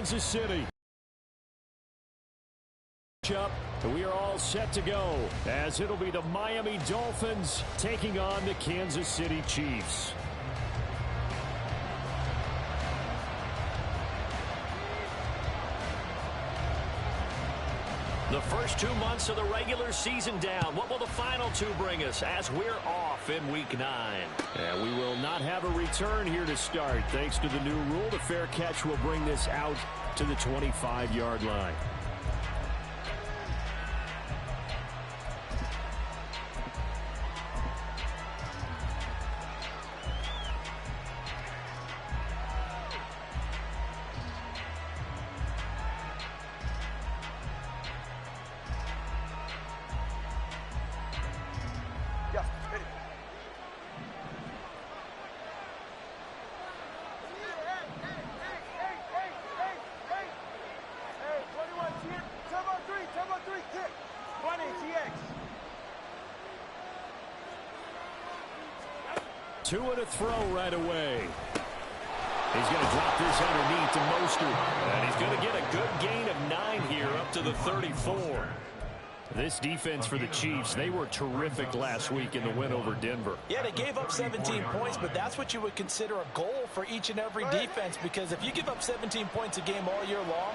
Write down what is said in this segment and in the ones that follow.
Kansas City. We are all set to go, as it'll be the Miami Dolphins taking on the Kansas City Chiefs. The first 2 months of the regular season down. What will the final two bring us as we're off in Week 9? And we will not have a return here to start. Thanks to the new rule, the fair catch will bring this out to the 25-yard line. Two and a throw right away. He's going to drop this underneath to Mostert. And he's going to get a good gain of 9 here up to the 34. This defense for the Chiefs, they were terrific last week in the win over Denver. Yeah, they gave up 17 points, but that's what you would consider a goal for each and every defense, because if you give up 17 points a game all year long,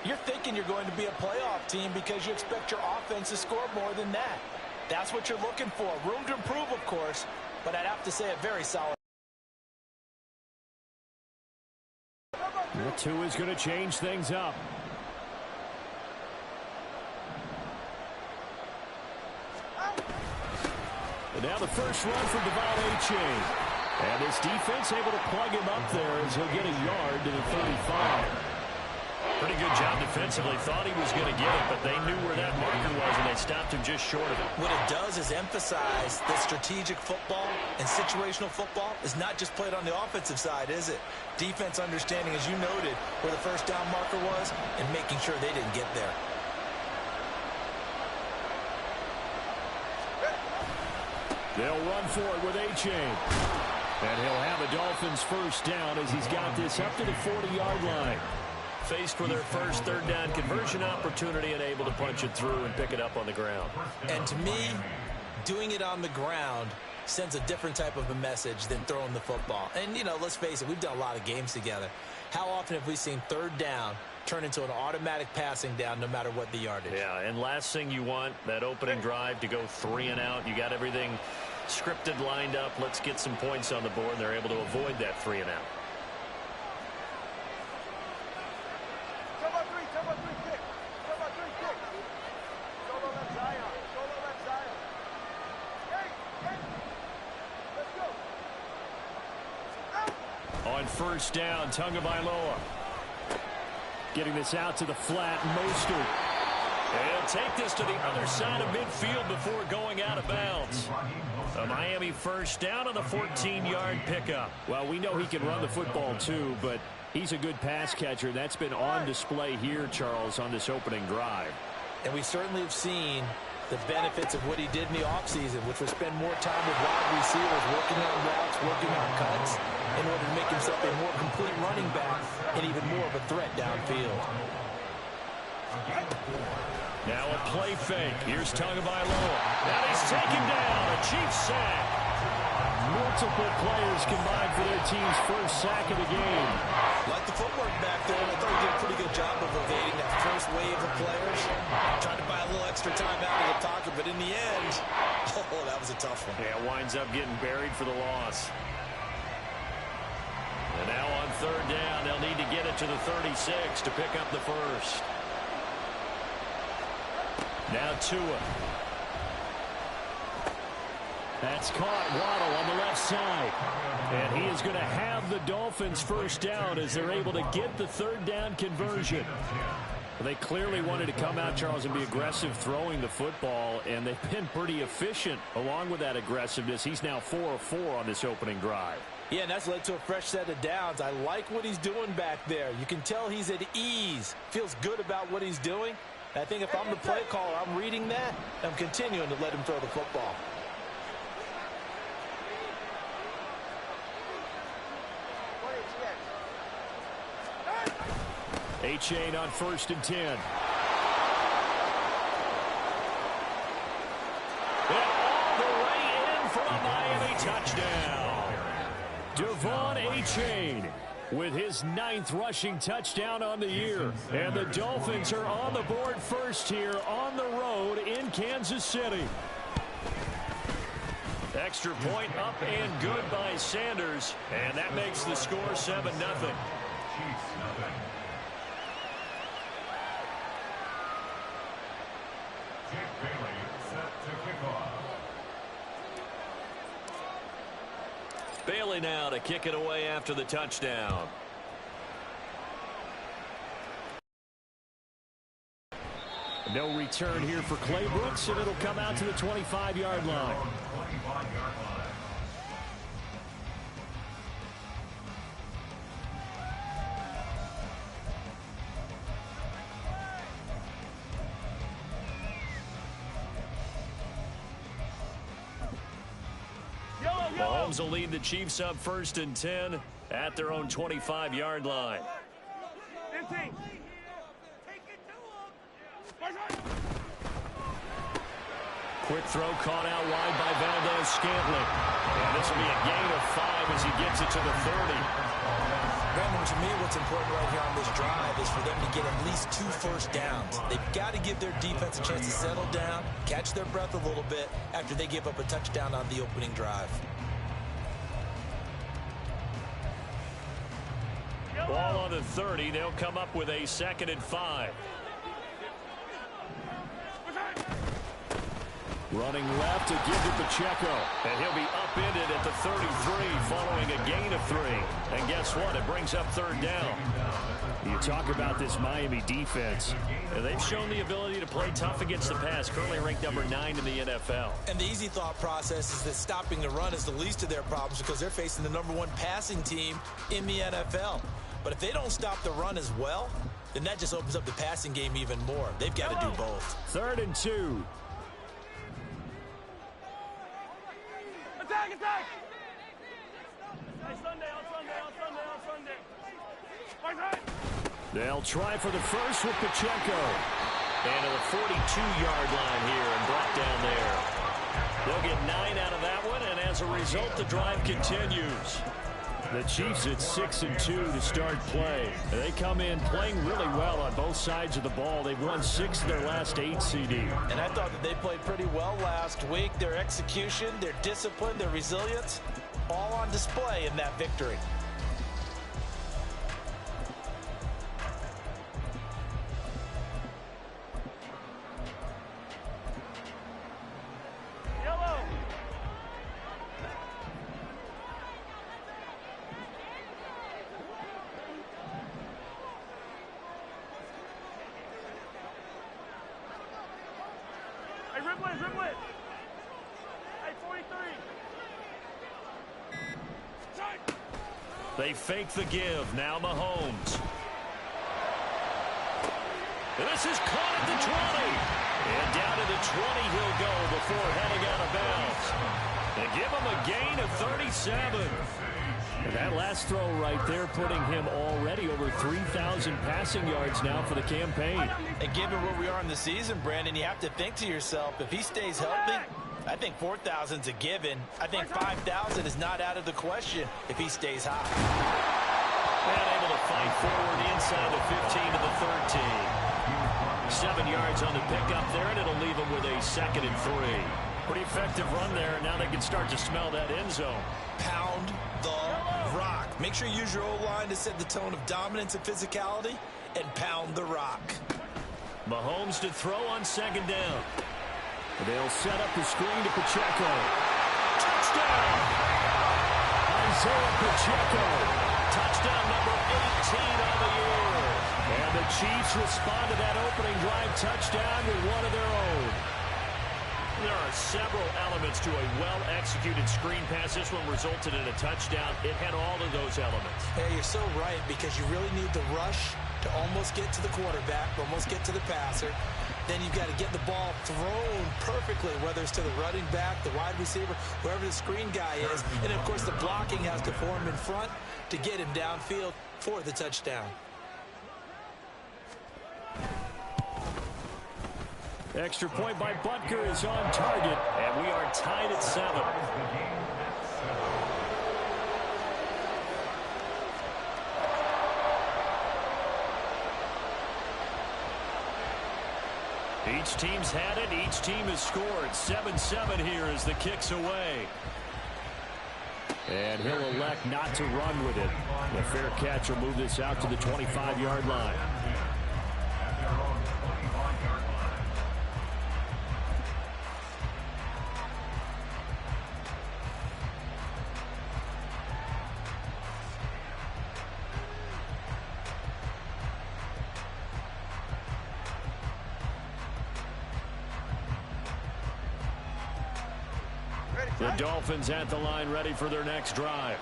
you're thinking you're going to be a playoff team because you expect your offense to score more than that. That's what you're looking for. Room to improve, of course, but I'd have to say a very solid. The 2 is going to change things up. And now the first run for Devon A-Chain. And this defense able to plug him up there as he'll get a yard to the 35. Pretty good job defensively. Thought he was going to get it, but they knew where that marker was, and they stopped him just short of it. What it does is emphasize that strategic football and situational football is not just played on the offensive side, is it? Defense understanding, as you noted, where the first down marker was and making sure they didn't get there. They'll run for it with A-Chain. And he'll have a Dolphins first down as he's got this up to the 40-yard line. Faced with their first third down conversion opportunity and able to punch it through and pick it up on the ground. And to me, doing it on the ground sends a different type of a message than throwing the football. And, you know, let's face it, we've done a lot of games together. How often have we seen third down turn into an automatic passing down no matter what the yardage? Yeah, and last thing you want, that opening drive to go 3 and out. You got everything scripted, lined up. Let's get some points on the board. And they're able to avoid that 3 and out. On first down, Tagovailoa. Getting this out to the flat, Mostert. He'll take this to the other side of midfield before going out of bounds. A Miami first down on the 14-yard pickup. Well, we know he can run the football too, but he's a good pass catcher. That's been on display here, Charles, on this opening drive. And we certainly have seen the benefits of what he did in the offseason, which was spend more time with wide receivers, working on routes, working on cuts, in order to make himself a more complete running back and even more of a threat downfield. Now a play fake. Here's Tagovailoa. Now he's taken down. A Chiefs sack. Multiple players combined for their team's first sack of the game. Like the footwork back there, and I thought he did a pretty good job of evading that first wave of players. Tried to buy a little extra time out of the pocket, but in the end, oh, that was a tough one. Yeah, winds up getting buried for the loss. And now on third down, they'll need to get it to the 36 to pick up the first. Now Tua. That's caught. Waddle on the left side. And he is going to have the Dolphins first down as they're able to get the third down conversion. They clearly wanted to come out, Charles, and be aggressive throwing the football, and they've been pretty efficient along with that aggressiveness. He's now 4 of 4 on this opening drive. Yeah, and that's led to a fresh set of downs. I like what he's doing back there. You can tell he's at ease, feels good about what he's doing. And I think if I'm the play caller, I'm reading that, and I'm continuing to let him throw the football. A-Chain on 1st and 10. And all the way in for a Miami touchdown. Devon A-Chain with his 9th rushing touchdown on the year. And the Dolphins are on the board first here on the road in Kansas City. Extra point up and good by Sanders. And that makes the score 7-0. Bailey now to kick it away after the touchdown. No return here for Clay Brooks, and it'll come out to the 25-yard line. Mahomes will lead the Chiefs up 1st and 10 at their own 25-yard line. Quick throw caught out wide by Valdez-Scantling. And this will be a gain of 5 as he gets it to the 30. Brandon, to me, what's important right here on this drive is for them to get at least 2 first downs. They've got to give their defense a chance to settle down, catch their breath a little bit after they give up a touchdown on the opening drive. Ball on the 30. They'll come up with a 2nd and 5. Running left to give to Pacheco. And he'll be upended at the 33 following a gain of 3. And guess what? It brings up 3rd down. You talk about this Miami defense. They've shown the ability to play tough against the pass. Currently ranked number 9 in the NFL. And the easy thought process is that stopping the run is the least of their problems because they're facing the number 1 passing team in the NFL. But if they don't stop the run as well, then that just opens up the passing game even more. They've got to do both. 3rd and 2. Attack, attack! On Sunday. They'll try for the first with Pacheco. And to the 42-yard line here and brought down there. They'll get 9 out of that one, and as a result, the drive continues. The Chiefs at 6-2 to start play. They come in playing really well on both sides of the ball. They've won 6 of their last 8 CD. And I thought that they played pretty well last week. Their execution, their discipline, their resilience, all on display in that victory. They fake the give. Now Mahomes. And this is caught at the 20. And down to the 20 he'll go before heading out of bounds. And give him a gain of 37. And that last throw right there putting him already over 3,000 passing yards now for the campaign. And given where we are in the season, Brandon, you have to think to yourself, if he stays healthy, I think 4,000's a given. I think 5,000 is not out of the question if he stays high. And able to fight forward inside the 15 to the 13. 7 yards on the pickup there, and it'll leave him with a 2nd and 3. Pretty effective run there. Now they can start to smell that end zone. Pound the rock. Make sure you use your O-line to set the tone of dominance and physicality, and pound the rock. Mahomes to throw on 2nd down. They'll set up the screen to Pacheco. Touchdown! Isaiah Pacheco. Touchdown number 18 on the year. And the Chiefs respond to that opening drive touchdown with one of their own. There are several elements to a well-executed screen pass. This one resulted in a touchdown. It had all of those elements. Hey, you're so right, because you really need to rush to almost get to the quarterback, almost get to the passer. Then you've got to get the ball thrown perfectly, whether it's to the running back, the wide receiver, wherever the screen guy is. And, of course, the blocking has to form in front to get him downfield for the touchdown. Extra point by Butker is on target, and we are tied at 7. Each team's had it. Each team has scored. 7-7 here as the kick's away. And he'll elect not to run with it. The fair catch will move this out to the 25-yard line. The Dolphins at the line ready for their next drive.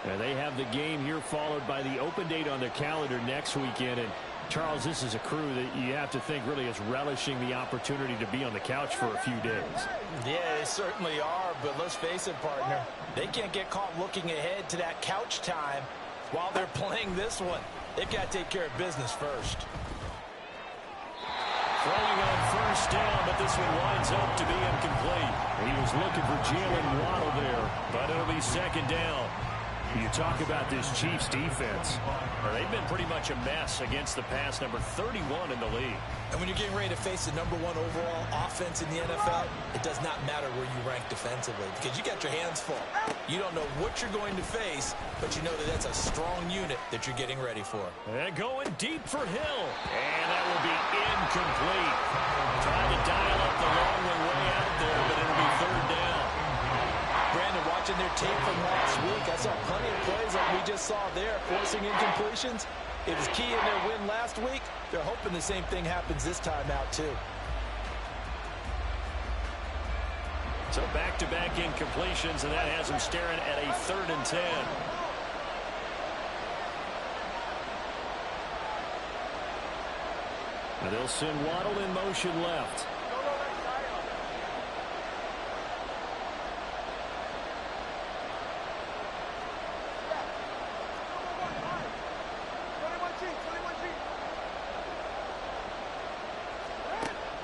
And they have the game here followed by the open date on their calendar next weekend. And Charles, this is a crew that you have to think really is relishing the opportunity to be on the couch for a few days. Yeah, they certainly are, but let's face it, partner. They can't get caught looking ahead to that couch time while they're playing this one. They've got to take care of business first. Throwing on first down, but this one winds up to be incomplete. He was looking for Jalen Waddle there, but it'll be second down. You talk about this Chiefs defense. They've been pretty much a mess against the pass, number 31 in the league. And when you're getting ready to face the #1 overall offense in the NFL, it does not matter where you rank defensively because you got your hands full. You don't know what you're going to face, but you know that that's a strong unit that you're getting ready for. And going deep for Hill. And that will be incomplete. Trying to dial up the long one way out there, but it'll be third down. Brandon, watching their tape from last week, I saw plenty of plays like we just saw there, forcing incompletions. It was key in their win last week. They're hoping the same thing happens this time out, too. So back-to-back incompletions, and that has them staring at a 3rd and 10. Now they'll send Waddle in motion left.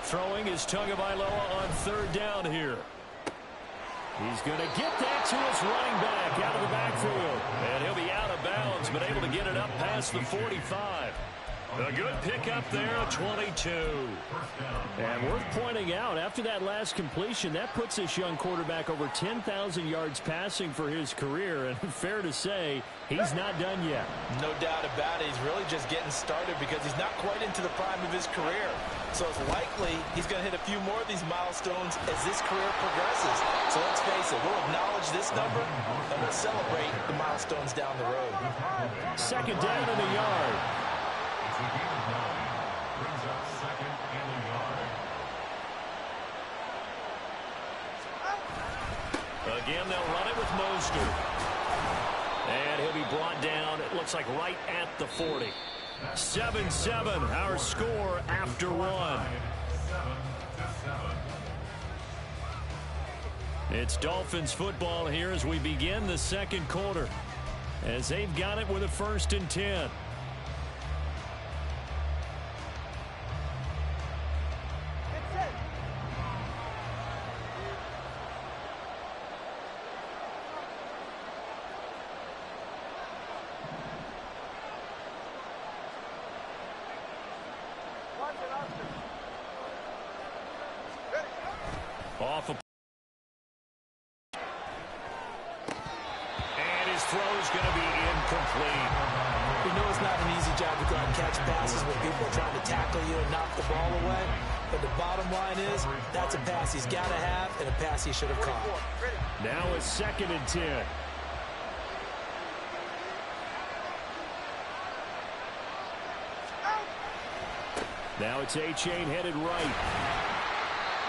Throwing is Tagovailoa on 3rd down here. He's going to get that to his running back out of the backfield. And he'll be out of bounds, but able to get it up past the 45. A good pickup there, 22. And worth pointing out, after that last completion, that puts this young quarterback over 10,000 yards passing for his career. And fair to say, he's not done yet. No doubt about it. He's really just getting started because he's not quite into the prime of his career. So it's likely he's going to hit a few more of these milestones as this career progresses. So let's face it, we'll acknowledge this number and we'll celebrate the milestones down the road. Second down in the yard. Again, they'll run it with Mostert. And he'll be brought down, it looks like right at the 40. 7-7, our score after 1. It's Dolphins football here as we begin the second quarter. As they've got it with a 1st and 10. Off a and his throw is going to be incomplete. We know it's not an easy job to go out and catch passes when people are trying to tackle you and knock the ball away. But the bottom line is, that's a pass he's got to have and a pass he should have caught. Now it's 2nd and 10. Now it's A-Chain headed right.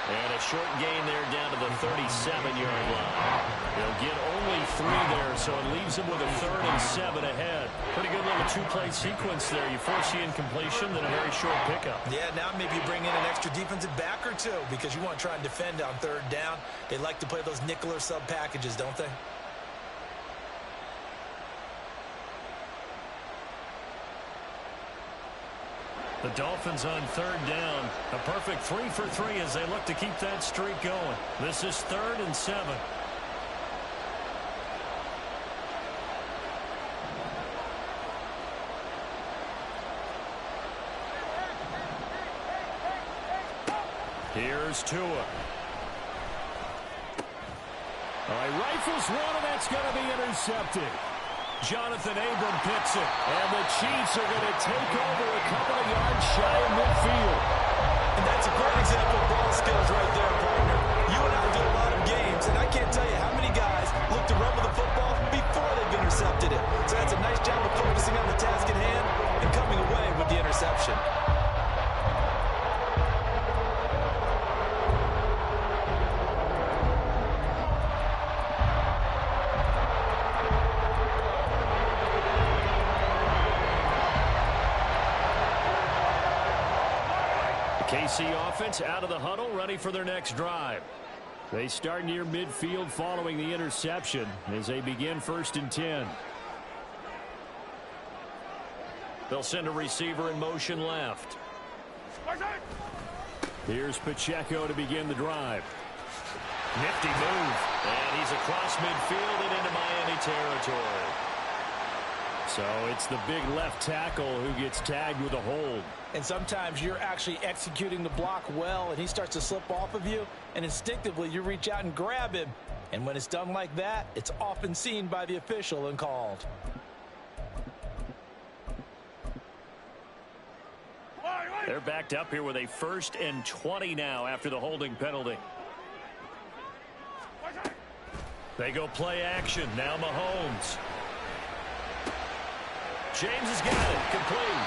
And a short gain there down to the 37-yard line. They'll get only 3 there, so it leaves them with a 3rd and 7 ahead. Pretty good little 2-play sequence there. You force the incompletion, then a very short pickup. Yeah, now maybe you bring in an extra defensive back or two because you want to try and defend on 3rd down. They like to play those nickel or sub packages, don't they? The Dolphins on third down. A perfect 3 for 3 as they look to keep that streak going. This is 3rd and 7. Here's Tua. All right, rifles one, and that's going to be intercepted. Jonathan Abram picks it, and the Chiefs are going to take over a couple of yards shy of midfield. And that's a great example of ball skills right there, partner. You and I do a lot of games, and I can't tell you how many guys look to run with the football before they've intercepted it. So that's a nice job of focusing on the task at hand and coming away with the interception. KC offense out of the huddle, ready for their next drive. They start near midfield following the interception as they begin 1st and 10. They'll send a receiver in motion left. Here's Pacheco to begin the drive. Nifty move. And he's across midfield and into Miami territory. So it's the big left tackle who gets tagged with a hold. And sometimes you're actually executing the block well, and he starts to slip off of you, and instinctively you reach out and grab him. And when it's done like that, it's often seen by the official and called. They're backed up here with a 1st and 20 now after the holding penalty. They go play action. Now Mahomes. James has got it. Complete.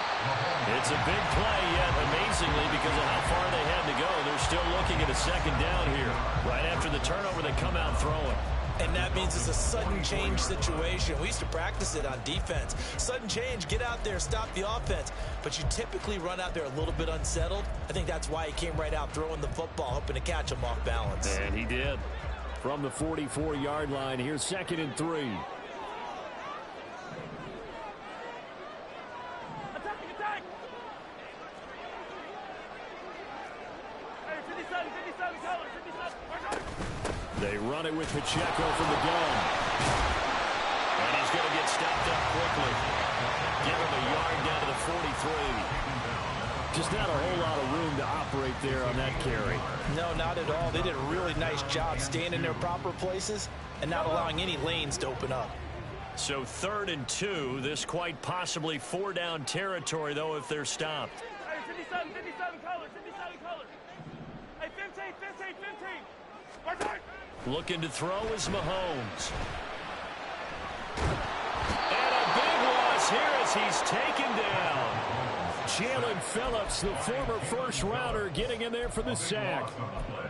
It's a big play, yet amazingly, because of how far they had to go, they're still looking at a 2nd down here. Right after the turnover, they come out throwing. And that means it's a sudden change situation. We used to practice it on defense. Sudden change, get out there, stop the offense. But you typically run out there a little bit unsettled. I think that's why he came right out throwing the football, hoping to catch him off balance. And he did. From the 44-yard line, here's 2nd and 3. They run it with Pacheco from the gun. And he's going to get stopped up quickly. Give him a yard down to the 43. Just not a whole lot of room to operate there on that carry. No, not at all. They did a really nice job staying in their proper places and not allowing any lanes to open up. So 3rd and 2. This quite possibly 4-down territory, though, if they're stopped. Hey, 57 colors, 57 colors. Hey, 15, 15, 15. Right side. Looking to throw is Mahomes. And a big loss here as he's taken down. Jalen Phillips, the former first-rounder, getting in there for the sack.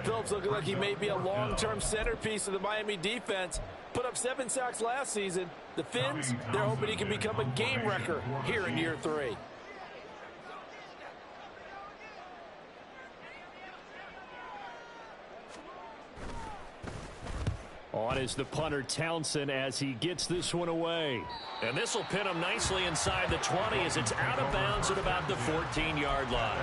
Phillips looking like he may be a long-term centerpiece of the Miami defense. Put up 7 sacks last season. The Fins, they're hoping he can become a game wrecker here in year 3. On is the punter Townsend as he gets this one away. And this will pin him nicely inside the 20 as it's out of bounds at about the 14-yard line.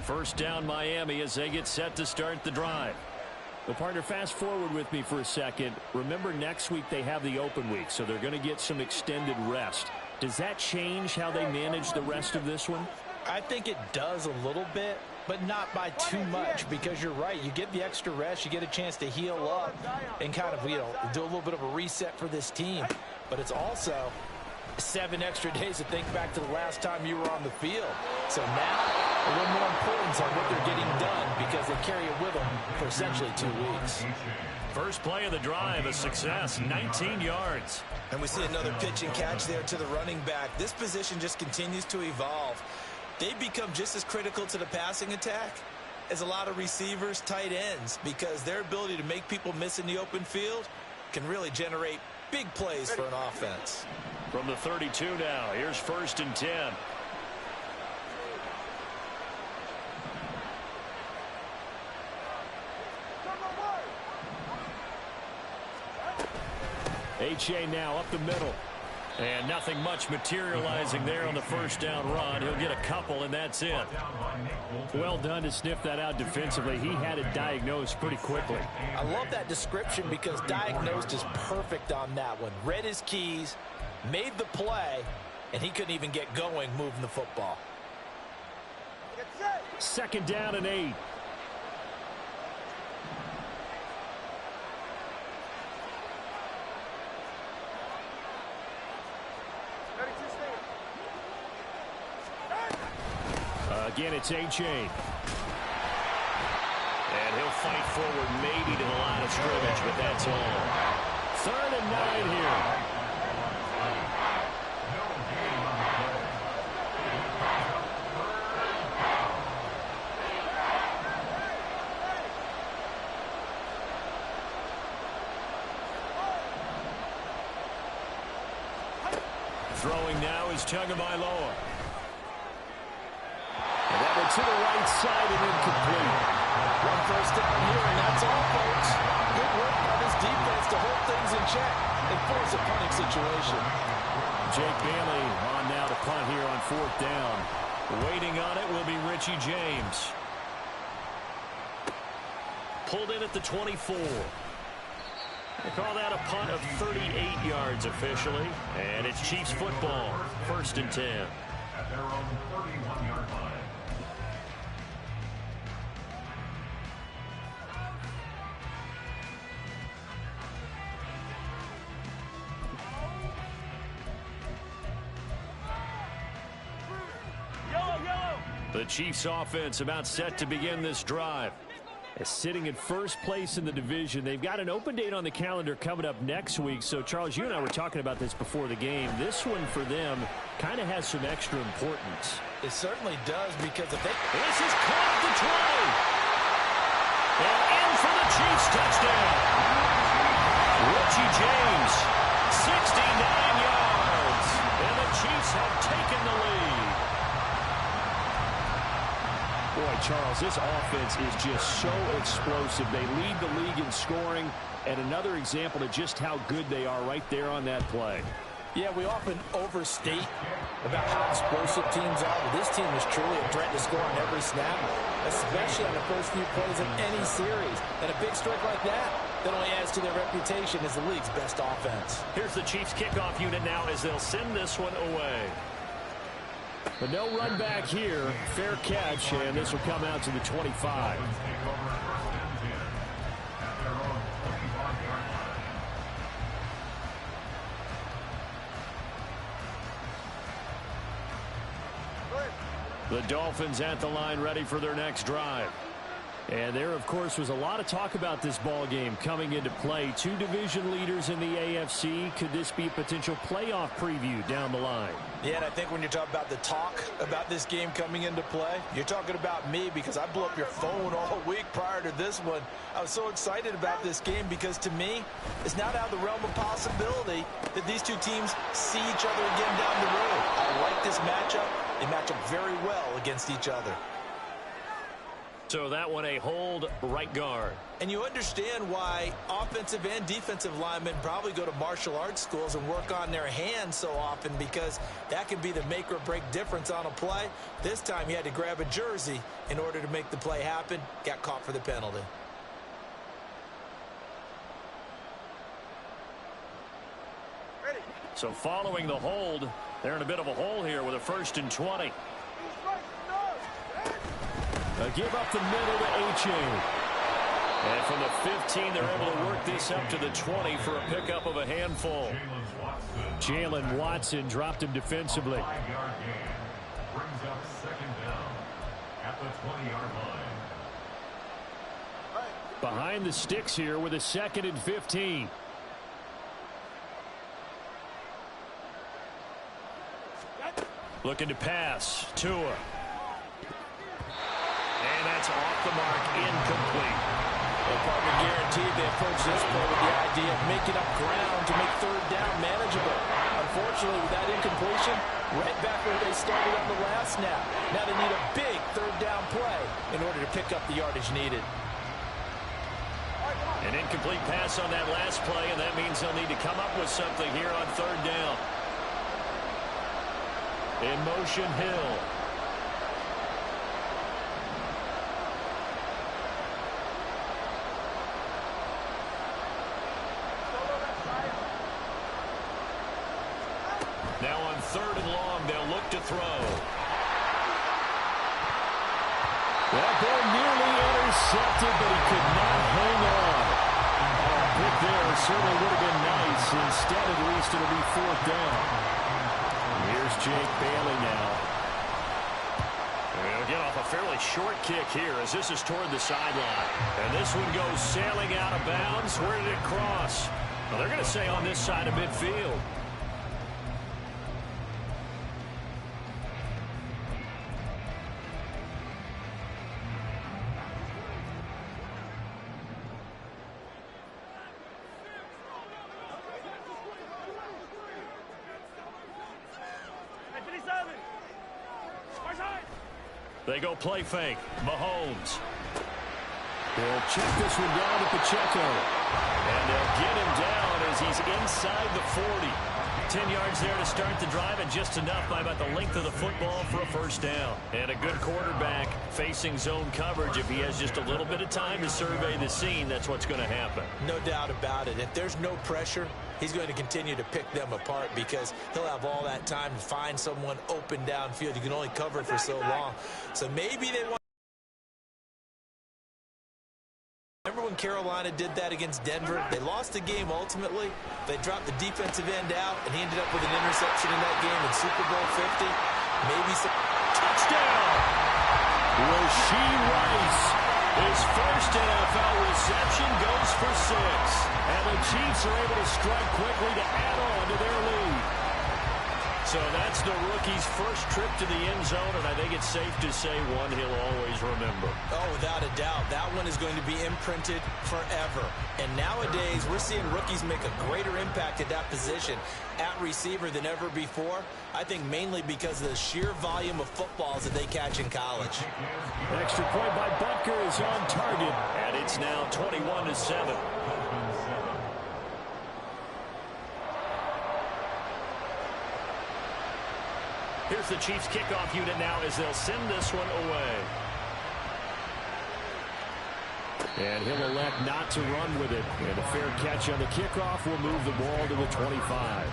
First down Miami as they get set to start the drive. Well, partner, fast forward with me for a second. Remember, next week they have the open week, so they're going to get some extended rest. Does that change how they manage the rest of this one? I think it does a little bit, but not by too much, because you're right. You get the extra rest, you get a chance to heal up and kind of, do a little bit of a reset for this team. But it's also 7 extra days to think back to the last time you were on the field. So now, a little more importance on what they're getting done because they carry it with them for essentially 2 weeks. First play of the drive, a success, 19 yards. And we see another pitch and catch there to the running back. This position just continues to evolve. They become just as critical to the passing attack as a lot of receivers, tight ends, because their ability to make people miss in the open field can really generate big plays for an offense. From the 32 now, here's 1st and 10. H.A. now up the middle. And nothing much materializing there on the first down run. He'll get a couple, and that's it. Well done to sniff that out defensively. He had it diagnosed pretty quickly. I love that description because diagnosed is perfect on that one. Read his keys, made the play, and he couldn't even get going moving the football. Second down and 8. Again, it's H.A. And he'll fight forward maybe to the line of scrimmage, but that's all. 3rd and 9 here. Throwing now is Tagovailoa. And that one to the right side and incomplete. 1 first down here, and that's all, folks. Good work by this defense to hold things in check and force a punting situation. Jake Bailey on now to punt here on 4th down. Waiting on it will be Richie James. Pulled in at the 24. They call that a punt of 38 yards officially. And it's Chiefs football. 1st and 10. At their own 31-yard line. The Chiefs offense about set to begin this drive. Sitting in first place in the division. They've got an open date on the calendar coming up next week. So, Charles, you and I were talking about this before the game. This one for them kind of has some extra importance. It certainly does because if they... This is caught at the 20. And in for the Chiefs touchdown. Richie James, 69 yards. And the Chiefs have taken the lead. Boy, Charles, this offense is just so explosive. They lead the league in scoring, and another example of just how good they are right there on that play. Yeah, we often overstate about how explosive teams are, but this team is truly a threat to score on every snap, especially on the first few plays of any series. And a big strike like that only adds to their reputation as the league's best offense. Here's the Chiefs kickoff unit now as they'll send this one away. But no run back here. Fair catch, and this will come out to the 25. The Dolphins at the line ready for their next drive. And there, of course, was a lot of talk about this ball game coming into play. 2 division leaders in the AFC. Could this be a potential playoff preview down the line? Yeah, and I think when you're talking about the talk about this game coming into play, you're talking about me because I blew up your phone all week prior to this one. I was so excited about this game because, to me, it's not out of the realm of possibility that these two teams see each other again down the road. I like this matchup. They match up very well against each other. So that one a hold right guard. And you understand why offensive and defensive linemen probably go to martial arts schools and work on their hands so often, because that can be the make or break difference on a play. This time he had to grab a jersey in order to make the play happen. Got caught for the penalty. So following the hold, they're in a bit of a hole here with a 1st and 20. Give up the middle to H.A. And from the 15, they're able to work this up to the 20 for a pickup of a handful. Jalen Watson dropped him defensively. 5-yard gain brings up 2nd down at the 20-yard line. Behind the sticks here with a 2nd and 15. Looking to pass. Tua. And that's off the mark, incomplete. Well, partner, guaranteed they approach this play with the idea of making up ground to make 3rd down manageable. Unfortunately, with that incompletion, right back where they started on the last snap. Now they need a big 3rd down play in order to pick up the yardage needed. An incomplete pass on that last play, and that means they'll need to come up with something here on third down. In motion, Hill. Now on third and long, they'll look to throw. That ball nearly intercepted, but he could not hang on. A pick there certainly would have been nice. Instead, at least, it'll be fourth down. Here's Jake Bailey now. They'll get off a fairly short kick here as this is toward the sideline. And this one goes sailing out of bounds. Where did it cross? Well, they're going to say on this side of midfield. They go play fake. Mahomes. They'll check this one down to Pacheco. And they'll get him down as he's inside the 40. 10 yards there to start the drive, and just enough by about the length of the football for a first down. And a good quarterback facing zone coverage. If he has just a little bit of time to survey the scene, that's what's going to happen. No doubt about it. If there's no pressure, he's going to continue to pick them apart because he'll have all that time to find someone open downfield. You can only cover it for so long. So maybe they want... Remember when Carolina did that against Denver? They lost the game ultimately. They dropped the defensive end out, and he ended up with an interception in that game in Super Bowl 50. Maybe some... Touchdown! Rashee Rice. His first NFL reception goes for 6. And the Chiefs are able to strike quickly to add on to their lead. So that's the rookie's first trip to the end zone, and I think it's safe to say one he'll always remember. Oh, without a doubt. That one is going to be imprinted forever. And nowadays, we're seeing rookies make a greater impact at that position at receiver than ever before. I think mainly because of the sheer volume of footballs that they catch in college. Extra point by Butker is on target, and it's now 21-7. Here's the Chiefs kickoff unit now as they'll send this one away. And he'll elect not to run with it. And a fair catch on the kickoff will move the ball to the 25.